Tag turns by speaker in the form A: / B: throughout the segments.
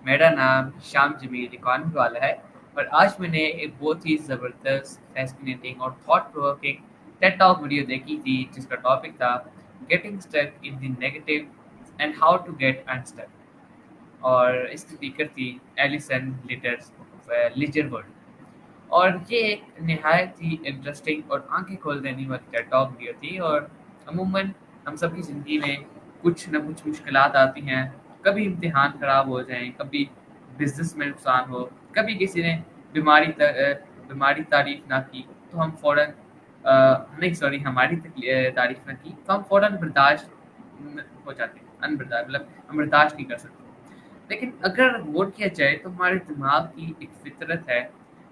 A: मेरा नाम शाम जमील इकॉनमी वाला है और आज मैंने एक बहुत ही ज़बरदस्त, फैसिनेटिंग और thought provoking TED talk video देखी थी जिसका टॉपिक था getting stuck in the negative and how to get unstuck. और इसकी स्पीकर थी एलिसन लिजरवर्ड। और ये एक निहायत ही इंटरेस्टिंग और आंखें खोल देने वाली टेड टॉक वीडियो थी। और अमूमन हम सबकी ज़िंदगी में कुछ न कुछ मुश्किलात आती हैं। कभी इम्तिहान ख़राब हो जाएं, कभी बिजनेस में नुकसान हो, कभी किसी ने बीमारी तारीफ ना की तो हम फ़ौरन नहीं सॉरी हमारी तारीफ ना की तो हम फ़ौरन बर्दाश्त हो जाते हैं, अनबर्दाश्त मतलब हम बर्दाश्त नहीं कर सकते। लेकिन अगर गौर किया जाए तो हमारे दिमाग की एक फितरत है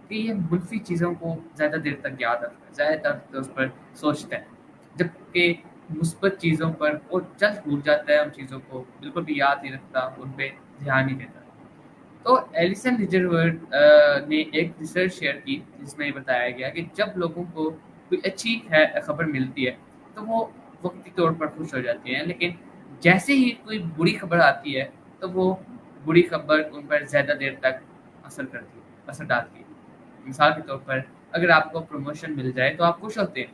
A: कि ये मुल्फी चीज़ों को ज़्यादा देर तक याद रखता है, ज़्यादातर उस पर सोचता है, जबकि मुस्बत चीज़ों पर वो जल्द भूल जाता है, उन चीज़ों को बिल्कुल भी याद नहीं रखता, उन पे ध्यान नहीं देता। तो एलिसन रिजर्वर्ड ने एक रिसर्च शेयर की जिसमें ये बताया गया कि जब लोगों को कोई अच्छी है खबर मिलती है तो वो वक्ती तौर पर खुश हो जाती हैं, लेकिन जैसे ही कोई बुरी खबर आती है तो वो बुरी खबर उन पर ज़्यादा देर तक असर डालती है। मिसाल के तौर पर अगर आपको प्रमोशन मिल जाए तो आप खुश होते हैं,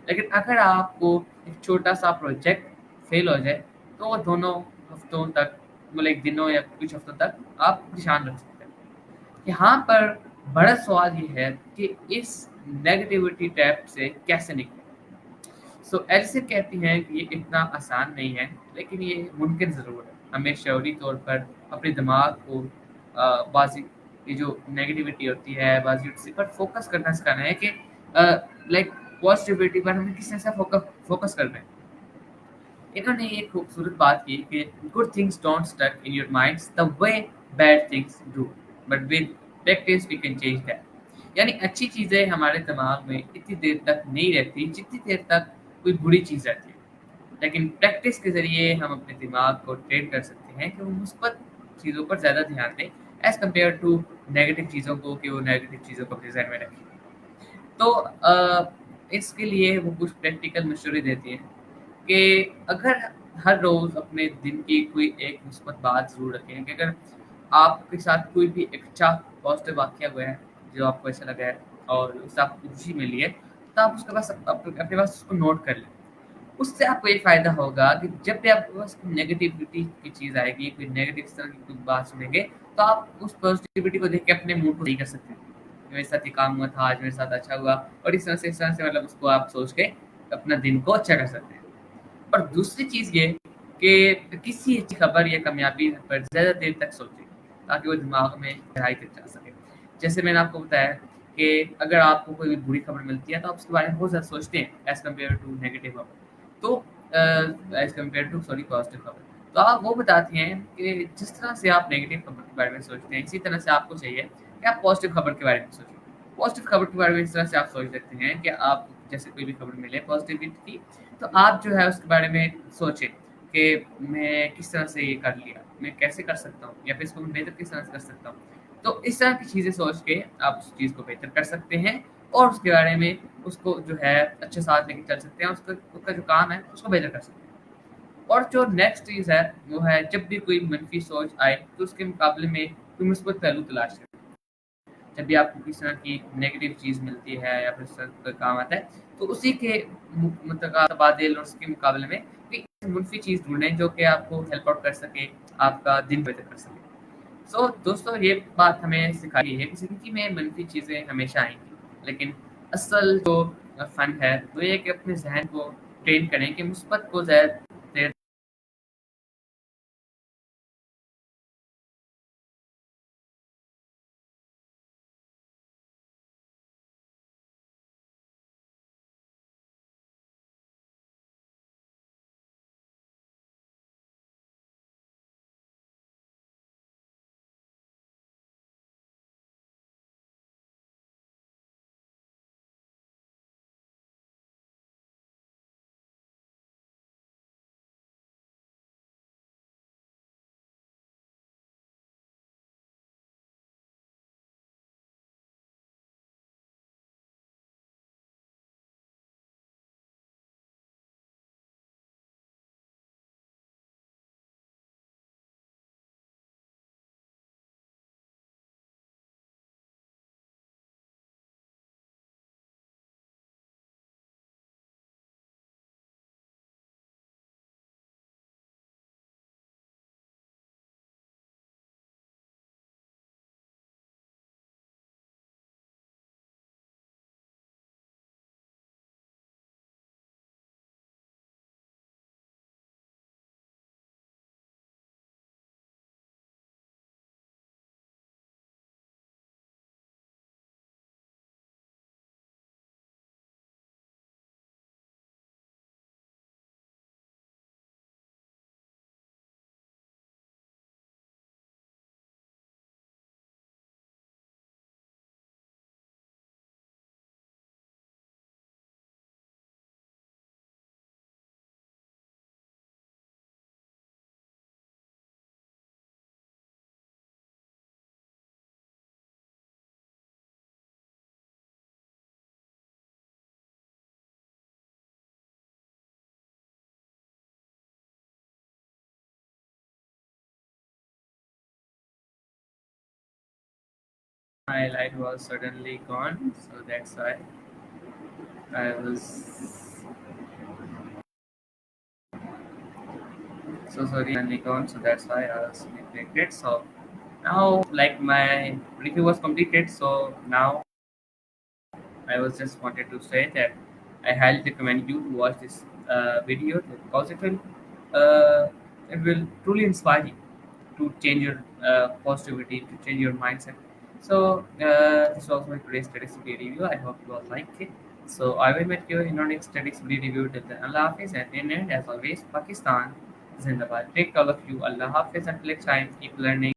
A: लेकिन अगर आपको एक छोटा सा प्रोजेक्ट फेल हो जाए तो वो दोनों हफ्तों तक मतलब एक दिनों या कुछ हफ्तों तक आप परेशान रख सकते हैं। यहाँ पर बड़ा सवाल ये है कि इस नेगेटिविटी ट्रैप से कैसे निकलें। सो एलिसन कहती हैं कि ये इतना आसान नहीं है, लेकिन ये मुमकिन ज़रूर है। हमें शौरी तौर पर अपने दिमाग को बाजी ये जो नेगेटिविटी होती है बाजी उसी पर फोकस करना सिखाना है कि लाइक पॉजिटिविटी पर हमें किस तरह से फोकस करना है। इन्होंने एक खूबसूरत बात की कि good things don't stuck in your minds the way bad things do, but with practice we can change that. यानी अच्छी चीज़ें हमारे दिमाग में इतनी देर तक नहीं रहती जितनी देर तक कोई बुरी चीज़ रहती है, लेकिन प्रैक्टिस के ज़रिए हम अपने दिमाग को ट्रेन कर सकते हैं कि वो मुस्बत चीज़ों पर ज़्यादा ध्यान दें एज़ कम्पेयर टू नेगेटिव चीज़ों को, कि वो नेगेटिव चीज़ों को अपने ज़हन में रखें। तो इसके लिए वो कुछ प्रैक्टिकल मशवरे देती हैं कि अगर हर रोज़ अपने दिन की कोई एक मुस्बत बात ज़रूर रखें कि अगर आपके साथ कोई भी एक अच्छा पॉजिटिव वाक़या हुआ है, जो आपको ऐसा लगा है और उससे आपको खुशी मिली है, तो आप उसके पास अपने पास उसको नोट कर लें। उससे आपको ये फ़ायदा होगा कि जब भी आपके पास नेगेटिविटी की चीज़ आएगी, कोई नेगेटिव इस तरह की कोई बात सुनेंगे, तो आप उस पॉजिटिविटी को देख के अपने मूड को सही कर सकते हैं। मेरे साथ ये काम हुआ था, आज मेरे साथ अच्छा हुआ, और इस तरह से मतलब उसको आप सोच के अपना दिन को अच्छा कर सकते हैं। और दूसरी चीज़ ये कि किसी अच्छी खबर या कामयाबी पर ज़्यादा देर तक सोचें, ताकि वो दिमाग में गहराई तक जा सके। जैसे मैंने आपको बताया कि अगर आपको कोई भी बुरी खबर मिलती है तो आप उसके बारे में बहुत ज़्यादा सोचते हैं एज़ कम्पेयर टू नेगेटिव खबर। तो as compare to sorry positive खबर। तो आप वो बताती हैं कि जिस तरह से आप नेगेटिव खबर के बारे में सोचते हैं, इसी तरह से आपको चाहिए कि आप पॉजिटिव खबर के बारे में सोचें। पॉजिटिव खबर के बारे में इस तरह से आप सोच सकते हैं कि आप जैसे कोई भी खबर मिले पॉजिटिविटी की, तो आप जो है उसके बारे में सोचें कि मैं किस तरह से ये कर लिया, मैं कैसे कर सकता हूँ या फिर इसको मैं बेहतर किस तरह से कर सकता हूँ। तो इस तरह की चीज़ें सोच के आप उस चीज़ को बेहतर कर सकते हैं और उसके बारे में उसको जो है अच्छे साथ लेके चल सकते हैं, उसका उसका जो काम है उसको बेहतर कर सकते हैं। और जो नेक्स्ट चीज़ है वो है जब भी कोई मनफी सोच आए तो उसके मुकाबले में कोई मुस्बत पहलू तलाश करें। जब भी आपको किसी तरह की नेगेटिव चीज़ मिलती है या फिर उस तरह का काम आता है, तो उसी के मुतबादिल और उसके मुकाबले में कोई मुनफी चीज़ ढूँढें जो कि आपको हेल्प आउट कर सके, आपका दिन बेहतर कर सके। सो दोस्तों ये बात हमें सिखाई है कि ज़िंदगी में मनफी चीज़ें हमेशा आएँगी, लेकिन असल जो फ़न है वो ये है कि अपने ज़हन को ट्रेन करें कि मुस्बत को ज़्यादा देर My light was suddenly gone, so that's why I was so sorry, suddenly gone. So that's why I was neglected. So now, like my review was completed, so now I was just wanted to say that I highly recommend you to watch this video because uh, it will truly inspire you to change your positivity, to change your mindset. So this was my today's study review. I hope you all like it. So I will meet you in our next study review. Till then, Allah Hafiz, and in it, as always, Pakistan, Zindabad. Take all of you. Allah Hafiz. Until next time, keep learning.